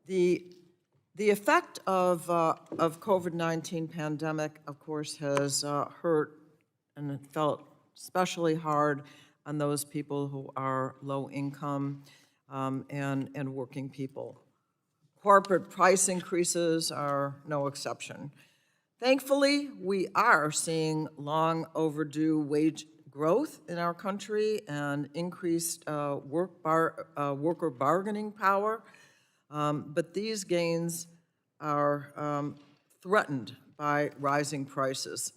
The effect of COVID-19 pandemic, of course, has hurt and it felt especially hard on those people who are low income and working people. Corporate price increases are no exception. Thankfully, we are seeing long overdue wage growth in our country and increased worker bargaining power. But these gains are threatened by rising prices.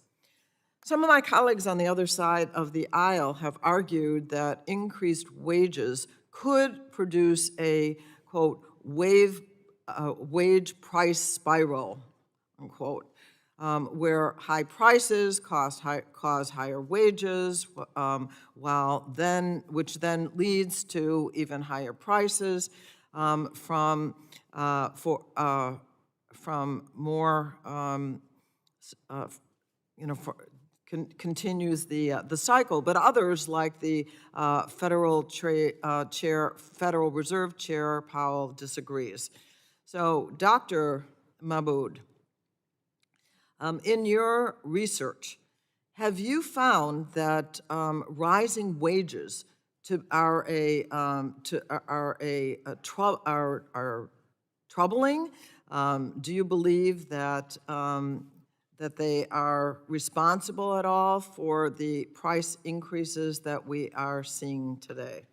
Some of my colleagues on the other side of the aisle have argued that increased wages could produce a, quote, wage price spiral, unquote, where high prices cause higher wages, which then leads to even higher prices from more, continues the cycle. But others, like the Federal Reserve Chair Powell, disagrees. So, Dr. Mahmoud, in your research, have you found that rising wages are troubling? Do you believe that that they are responsible at all for the price increases that we are seeing today?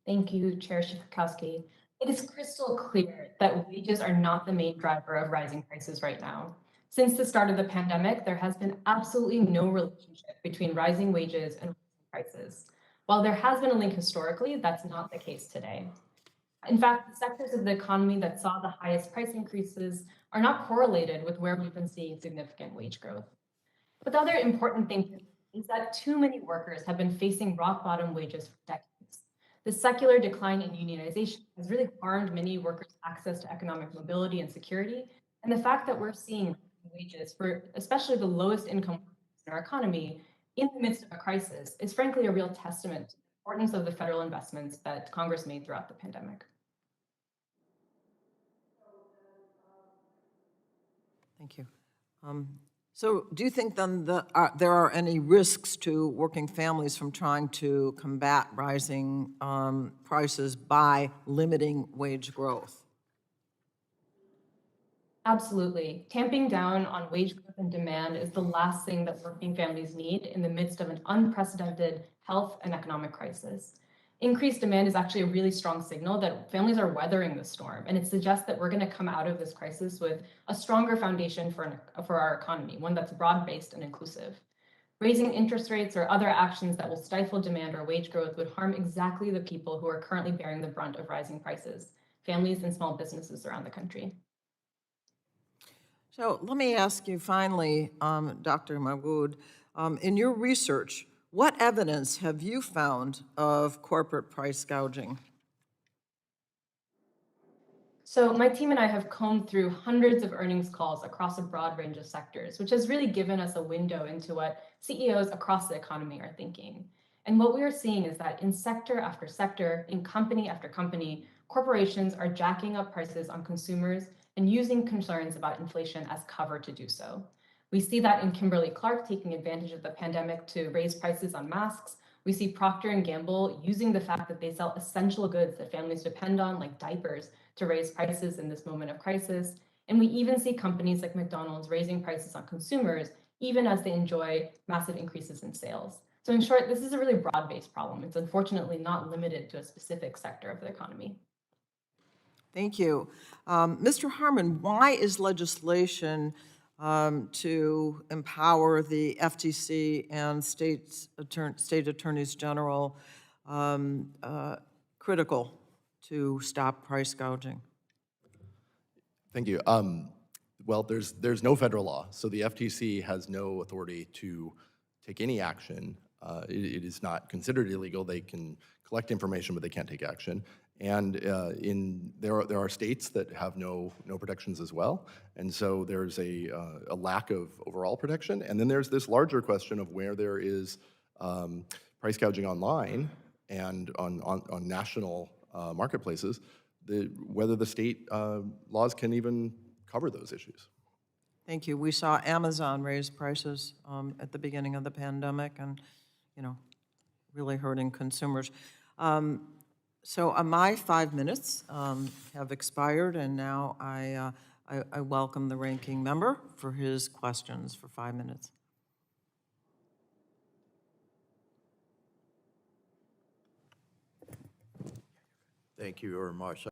Thank you, Chair Schifakowski. It is crystal clear that wages are not the main driver of rising prices right now. Since the start of the pandemic, there has been absolutely no relationship between rising wages and rising prices. While there has been a link historically, that's not the case today. In fact, the sectors of the economy that saw the highest price increases are not correlated with where we've been seeing significant wage growth. But the other important thing is that too many workers have been facing rock bottom wages for decades. The secular decline in unionization has really harmed many workers' access to economic mobility and security. And the fact that we're seeing wages for especially the lowest income workers in our economy in the midst of a crisis is frankly a real testament to the importance of the federal investments that Congress made throughout the pandemic. Thank you. So do you think then that there are any risks to working families from trying to combat rising prices by limiting wage growth? Absolutely. Tamping down on wage growth and demand is the last thing that working families need in the midst of an unprecedented health and economic crisis. Increased demand is actually a really strong signal that families are weathering the storm, and it suggests that we're going to come out of this crisis with a stronger foundation for our economy, one that's broad-based and inclusive. Raising interest rates or other actions that will stifle demand or wage growth would harm exactly the people who are currently bearing the brunt of rising prices, families and small businesses around the country. So let me ask you finally, Dr. Mahmoud, in your research, what evidence have you found of corporate price gouging? So my team and I have combed through hundreds of earnings calls across a broad range of sectors, which has really given us a window into what CEOs across the economy are thinking. And what we are seeing is that in sector after sector, in company after company, corporations are jacking up prices on consumers and using concerns about inflation as cover to do so. We see that in Kimberly-Clark taking advantage of the pandemic to raise prices on masks. We see Procter & Gamble using the fact that they sell essential goods that families depend on, like diapers, to raise prices in this moment of crisis. And we even see companies like McDonald's raising prices on consumers, even as they enjoy massive increases in sales. So in short, this is a really broad-based problem. It's unfortunately not limited to a specific sector of the economy. Thank you. Mr. Harmon, why is legislation to empower the FTC and state attorneys general critical to stop price gouging? Thank you. Well, there's no federal law, so the FTC has no authority to take any action. It is not considered illegal. They can collect information, but they can't take action. And there are states that have no protections as well, and so there's a lack of overall protection. And then there's this larger question of where there is price gouging online and on national marketplaces. whether the state laws can even cover those issues. Thank you. We saw Amazon raise prices at the beginning of the pandemic and, you know, really hurting consumers. So my 5 minutes have expired, and now I welcome the ranking member for his questions for 5 minutes. Thank you very much.